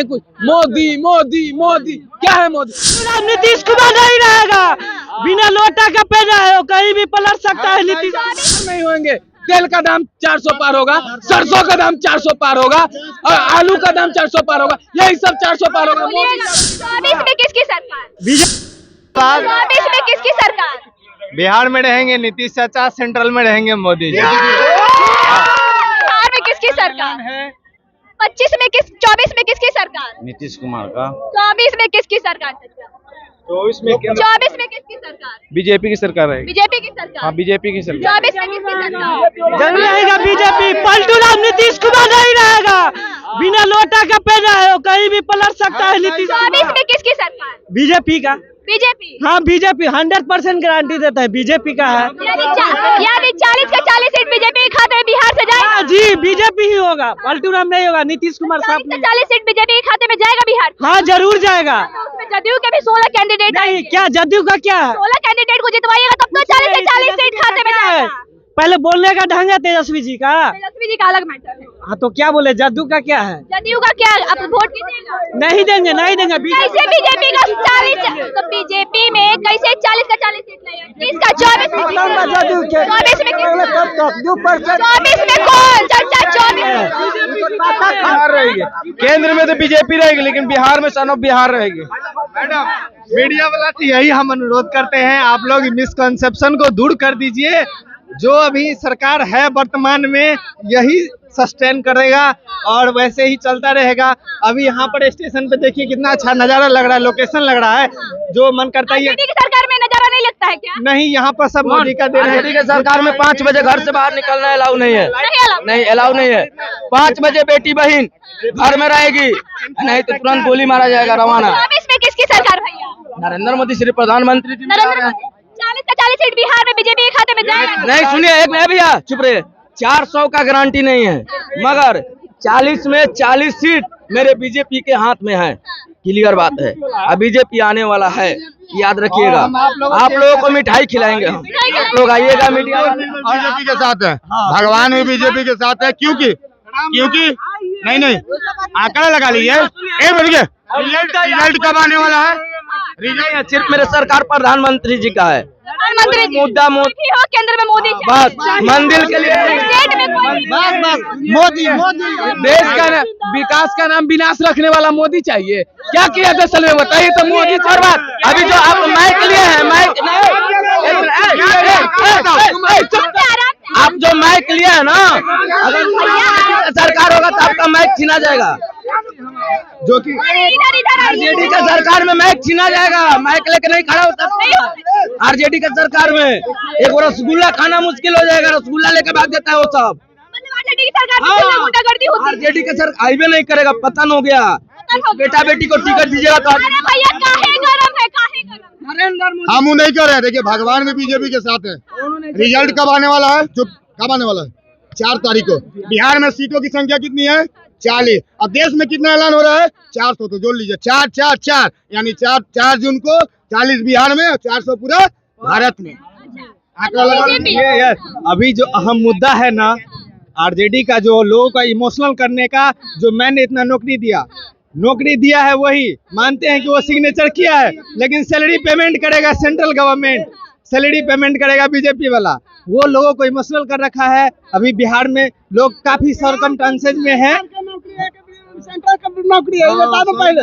कुछ मोदी मोदी मोदी क्या है मोदी? नीतीश कुमार नहीं रहेगा, बिना लोटा का पहना है, कहीं भी पलट सकता है। नीतीश नहीं होंगे। तेल का दाम 400 पार होगा, सरसों का दाम 400 पार होगा और आलू का दाम 400 पार होगा, यही सब 400 पार होगा। 24 में किसकी सरकार? बीजेपी 24 में किसकी सरकार? बिहार में रहेंगे नीतीश चाचा, सेंट्रल में रहेंगे मोदी जी। बिहार में किसकी सरकार? 25 में 24 में किसकी सरकार? नीतीश कुमार का। 24 में किसकी सरकार? 24 में 24 में किसकी सरकार? बीजेपी की सरकार है। बीजेपी की सरकार। हाँ, बीजेपी की सरकार। 24 में किसकी सरकार? जरूर रहेगा बीजेपी। पलटू राम नीतीश कुमार नहीं रहेगा, बिना लोटा का पहना है, कहीं भी पलट सकता है। नीतीश 24 में किसकी सरकार? बीजेपी का। बीजेपी। हाँ बीजेपी 100% गारंटी देता है, बीजेपी का है। यानी 40 का 40 सीट बीजेपी के खाते में बिहार से जाएगा। जी बीजेपी ही होगा, पलटू राम नहीं होगा। नीतीश कुमार साहब 40 का 40 सीट बीजेपी के खाते में जाएगा बिहार। हाँ जरूर जाएगा। उसमें जदयू के भी 16 कैंडिडेट नहीं क्या जदयू का क्या है? 16 कैंडिडेट को जितवाइएगा तब तो 40 से 40 सीट खाते में जाएगा। पहले बोलने का ढंग है तेजस्वी जी का। तेजस्वी जी का अलग मैटर है। हाँ तो क्या बोले, जदयू का क्या है? जदयू का क्या? अब वोट कीजिएगा। नहीं देंगे नहीं देंगे। कैसे बीजेपी का 40 तो बीजेपी में कैसे 40 का 40 सीट लेगा? किसका 24 में? 24 में किसका? 24 में कौन? चर्चा 24 रहेगी केंद्र में तो बीजेपी रहेगी, लेकिन बिहार में सन ऑफ बिहार रहेगी। मैडम मीडिया वाला से यही हम अनुरोध करते हैं, आप लोग मिसकंसेप्शन को दूर कर दीजिए। जो अभी सरकार है वर्तमान में यही सस्टेन करेगा और वैसे ही चलता रहेगा। अभी यहाँ पर स्टेशन पे देखिए कितना अच्छा नजारा लग रहा है, लोकेशन लग रहा है, जो मन करता है। मोदी की सरकार में नजारा नहीं लगता है क्या? नहीं, यहाँ पर सब मोदी का देन है। मोदी के सरकार में 5 बजे घर से बाहर निकलना अलाउ नहीं है। नहीं अलाउ नहीं है। 5 बजे बेटी बहन घर में रहेगी, नहीं तो तुरंत गोली मारा जाएगा रवाना। 24 में किसकी सरकार भैया? नरेंद्र मोदी श्री प्रधानमंत्री जी। 40 का 40 सीट बिहार में बीजेपी के खाते में जाएगा। नहीं सुनिए, एक नहीं भैया चुप रहे। 400 का गारंटी नहीं है, मगर 40 में 40 सीट मेरे बीजेपी के हाथ में है। क्लियर बात है। अब बीजेपी आने वाला है, याद रखिएगा। आप लोगों को मिठाई खिलाएंगे हम, आप लोग आइएगा। मीडिया बीजेपी के साथ है, भगवान भी बीजेपी के साथ है। क्योंकि नहीं आंकड़ा लगा लीजिए। रिजल्ट कब आने वाला है? रिजल्ट सिर्फ मेरे सरकार प्रधानमंत्री जी का है। प्रधानमंत्री मुद्दा मोदी हो, केंद्र में मोदी बस मंदिर के लिए स्टेट में कोई मोदी देश का विकास का नाम विनाश रखने वाला मोदी चाहिए। क्या किया दरअसल में बताइए तो मोदी। और बात अभी जो आप माइक लिए हैं, माइक आप जो माइक लिए है ना, अगर सरकार होगा तो आपका माइक छीना जाएगा। जो कि आरजेडी का सरकार में माइक छीना जाएगा। माइक लेके नहीं खड़ा होता आरजेडी का सरकार में। एक वो रसगुल्ला खाना मुश्किल हो जाएगा, रसगुल्ला लेके भाग देता है वो सब। आरजेडी की सरकार में गुंडागर्दी होती है। आरजेडी का सरकार आईबे नहीं करेगा, पतन हो गया। बेटा बेटी को टिकट दीजिएगा तो अरे भैया काहे गरम है, काहे गरम? हम नहीं कर रहे हैं। देखिए भगवान भी बीजेपी के साथ है। रिजल्ट कब आने वाला है? कब आने वाला है? 4 तारीख को। बिहार में सीटों की संख्या कितनी है? 40। अब देश में कितना ऐलान हो रहा है? 400। तो जोड़ लीजिए 4 4 4 यानी 4 जून को 40 बिहार में और 400 पूरा भारत में। आंकड़ा लगा लीजिए। अभी जो अहम मुद्दा है ना, आरजेडी का जो लोगों का इमोशनल करने का, जो मैंने इतना नौकरी दिया है वही मानते हैं कि वो सिग्नेचर किया है, लेकिन सैलरी पेमेंट करेगा सेंट्रल गवर्नमेंट, सैलरी पेमेंट करेगा बीजेपी वाला। वो लोगों को इमोशनल कर रखा है। अभी बिहार में लोग काफी सरकमस्टेंसेज में है। नौकरी है, बता दो पहले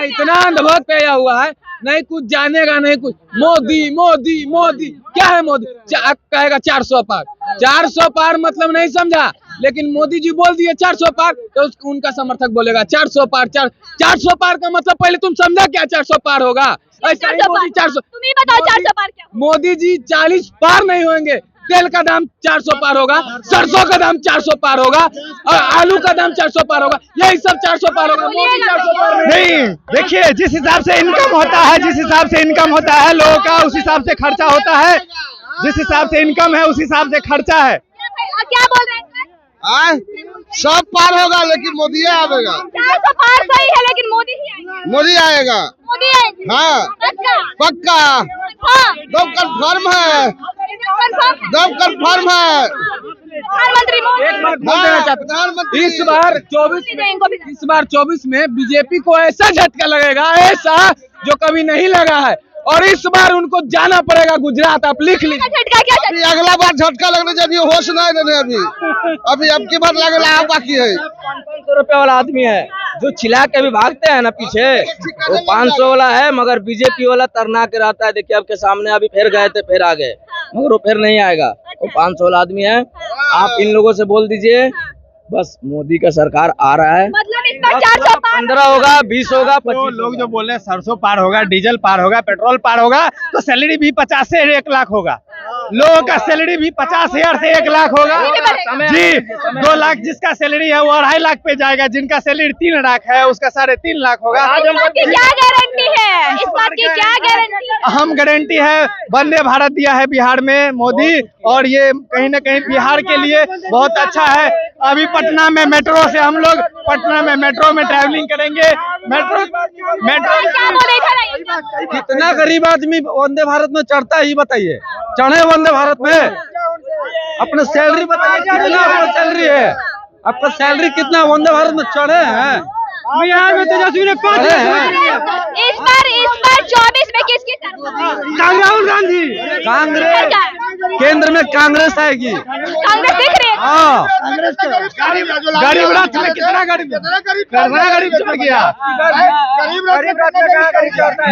इतना अंधभक्त पैदा हुआ है, नहीं कुछ जानेगा नहीं कुछ। मोदी मोदी मोदी क्या है मोदी? कहेगा 400 पार। 400 पार मतलब नहीं समझा, लेकिन मोदी जी बोल दिए 400 पार तो उनका समर्थक बोलेगा 400 पार। 400 पार का मतलब पहले तुम समझा क्या 400 पार होगा? ऐसा ही मोदी 400। तुम ही बताओ 400 पार क्या? मोदी जी 40 पार नहीं होंगे। तेल का दाम 400 पार होगा, सरसों का दाम 400 पार होगा और आलू का दाम 400 पार होगा, यही सब 400 पार होगा। मोदी 400 पार नहीं। देखिए जिस हिसाब से इनकम होता है लोगों का, उस हिसाब से खर्चा होता है। जिस हिसाब से इनकम है उस हिसाब से खर्चा है। क्या बोल रहे हैं? सब पार होगा लेकिन मोदी आएगा। 400 पार सही है, लेकिन मोदी ही आएगा। मोदी आएगा। मोदी आएगा। हाँ पक्का पक्का, हाँ। तो कंफर्म है। एकदम कंफर्म है। प्रधानमंत्री मोदी। एक बात बोल देना चाहता हूं, इस बार 24 में बीजेपी को ऐसा झटका लगेगा, ऐसा जो कभी नहीं लगा है, और इस बार उनको जाना पड़ेगा गुजरात। आप लिख लीजिए। झटका क्या झटका? अभी अगला बार झटका लगने चाहिए, होश नहीं देने अभी अब की बार लगेगा बाकी है। 500 रुपए वाला आदमी है जो चिल्ला के अभी भागते हैं ना पीछे, वो 500 वाला है, मगर बीजेपी वाला तरना के रहता है। देखिए आपके सामने अभी फिर गए थे, फिर आ गए, मगर वो फिर नहीं आएगा। वो 500 वाला आदमी है। आप इन लोगों से बोल दीजिए बस मोदी का सरकार आ रहा है। मतलब इस बार 400 पार 15 होगा, 20 होगा, 25 लोग जो बोल रहे हैं सरसों पार होगा, डीजल पार होगा, पेट्रोल पार होगा, तो सैलरी भी 50 से 1 लाख होगा। लोगों का सैलरी भी 50,000 से 1 लाख होगा जी। 2 लाख जिसका सैलरी है वो 2.5 लाख पे जाएगा, जिनका सैलरी 3 लाख है उसका 3.5 लाख होगा। इस बात की क्या गारंटी है? इस बात की क्या गारंटी है? अहम गारंटी है, वंदे भारत दिया है बिहार में मोदी, और ये कहीं न कहीं बिहार के लिए बहुत अच्छा है। अभी पटना में मेट्रो से हम लोग मेट्रो में ट्रैवलिंग करेंगे। मेट्रो क्या बोले इधर? कितना गरीब आदमी वंदे भारत में चढ़ता है, ये बताइए। चढ़े वंदे भारत में, अपना सैलरी बताइए कितना आपका सैलरी है, आपका सैलरी कितना वंदे भारत में चढ़े हैं? बिहार में तेजस्वी ने 5 इस बार 24 में किसकी सरकार? राहुल गांधी। कांग्रेस केंद्र में कांग्रेस आएगी। कांग्रेस दिख रही है? हाँ, गरीब रथ में कितना गरीब चढ़ गया।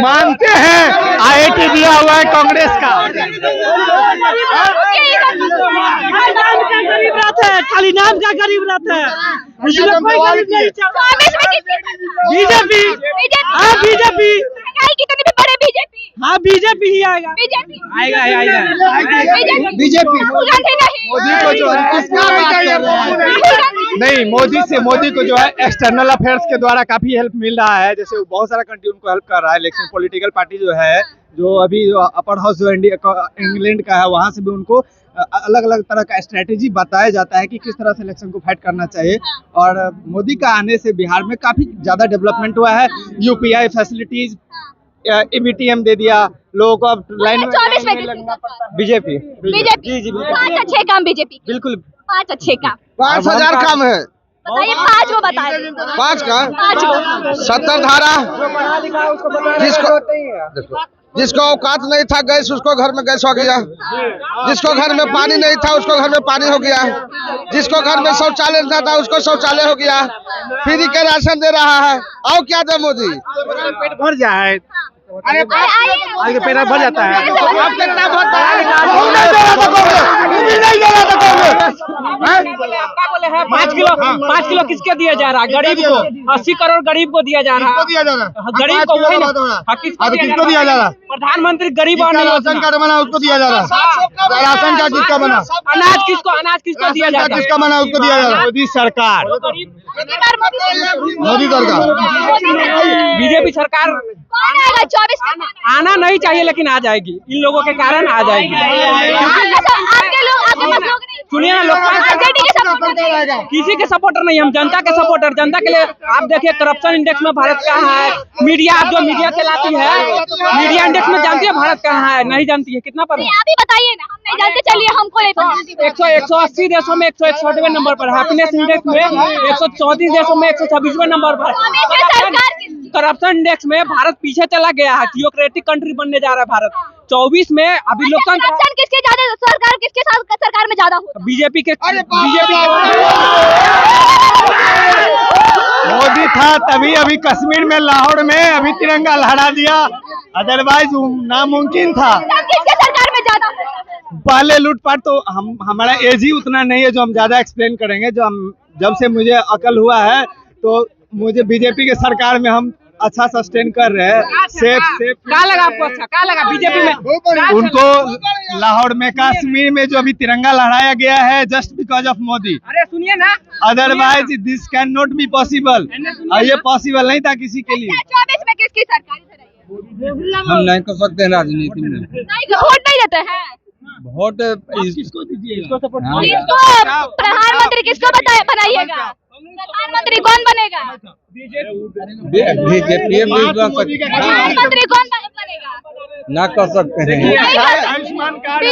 मानते हैं IIT दिया हुआ है कांग्रेस का। नाम का गरीब रथ है, खाली नाम का गरीब रथ है, इसमें कोई गरीब नहीं चाहता। 24 में किसकी सरकार? बीजेपी। हाँ बीजेपी। महंगाई कितनी भी बढ़े बीजेपी। हाँ बीजेपी ही आएगा। बीजेपी आएगा। बीजेपी राहुल गांधी नहीं। मोदी को जो है मोदी को जो है एक्सटर्नल अफेयर्स के द्वारा काफी हेल्प मिल रहा है। जैसे बहुत सारा कंट्री उनको हेल्प कर रहा है। इलेक्शन पॉलिटिकल पार्टी जो है, जो अभी अपर हाउस जो इंग्लैंड का है, वहां से भी उनको अलग अलग तरह का स्ट्रेटेजी बताया जाता है कि किस तरह से इलेक्शन को फाइट करना चाहिए। और मोदी का आने से बिहार में काफी ज्यादा डेवलपमेंट हुआ है। UPI फैसिलिटीज, EBTM दे दिया लोगों को, अब लाइन में 24 में लगना पड़ता है। बीजेपी बीजेपी 5 अच्छे काम बीजेपी। बिल्कुल 5 अच्छे काम 5,000 काम है। बताइए, 5 वो बताइए। 5 का 5 वो 70 धारा, जिसको औकात नहीं था गैस, उसको घर में गैस हो गया। जिसको घर में पानी नहीं था उसको घर में पानी हो गया। जिसको घर में शौचालय नहीं था उसको शौचालय हो गया। फ्री के राशन दे रहा है। और क्या दे मोदी? पेट भर जाए, आइए पेट भर जाता है। आप कितना वोट है 5 किलो किसके दिया जा रहा है? गरीब को 80 करोड़ गरीब को दिया जा रहा है। दिया जा रहा है? गरीब को वही ना, किसको दिया जा रहा है? प्रधानमंत्री गरीब राशन कार्ड बना उसको दिया जा रहा है। राशन कार्ड किसका बना? अनाज किसको दिया जाता है? किसका बना उसको दिया जा रहा है? मोदी सरकार, मोदी सरकार, बीजेपी सरकार कौन आएगा 24 में? आना नहीं चाहिए, लेकिन आ जाएगी। इन लोगों के कारण आ जाएगी। आपके लोग, आपके पास लोग नहीं। सुनिए ना, लोग आरजेडी के सपोर्टर किसी के सपोर्टर नहीं, हम जनता के सपोर्टर। जनता के लिए आप देखिए, करप्शन इंडेक्स में भारत कहाँ है? मीडिया, आप जो मीडिया चलाती है, मीडिया इंडेक्स में जानती है भारत कहाँ है? नहीं जानती है। कितना पर है? आप ही बताइए ना, हम नहीं जानते। चलिए हमको नहीं पता। 180 देशों में 161वें नंबर पर, हैप्पीनेस इंडेक्स में 134 देशों में 126वें नंबर पर। करप्शन इंडेक्स में भारत पीछे चला गया है। थियोक्रेटिक कंट्री बनने जा रहा है भारत। 24 में अभी लोकतंत्र, करप्शन किसके ज्यादा, सरकार किसके साथ सरकार में ज्यादा होगा? बीजेपी के मोदी था तभी अभी कश्मीर में, लाहौर में अभी तिरंगा लहरा दिया, अदरवाइज नामुमकिन था। किसके सरकार में ज्यादा होगा? पहले लूटपाट तो हमारा एज ही उतना नहीं है जो हम ज्यादा एक्सप्लेन करेंगे। जब से मुझे अकल हुआ है तो मुझे बीजेपी के सरकार में हम अच्छा सस्टेन कर रहे हैं। सेफ क्या लगा आपको? अच्छा क्या लगा बीजेपी में? उनको लाहौर में, कश्मीर में जो अभी तिरंगा लहराया गया है, जस्ट बिकॉज ऑफ मोदी। अरे सुनिए ना, otherwise this can not be possible. ये पॉसिबल नहीं था किसी के लिए। 24 में किसकी सरकार इधर आई? हम नहीं कर सकते हैं राजनीति में। नहीं, वोट नहीं देते हैं। वोट किसको दीजिए? किसको प्रधानमंत्री किसको बनाइएगा? प्रधानमंत्री कौन बनेगा? बीजेपी प्रधानमंत्री कौन बनेगा? ना कर सकते हैं। आयुष्मान कार्ड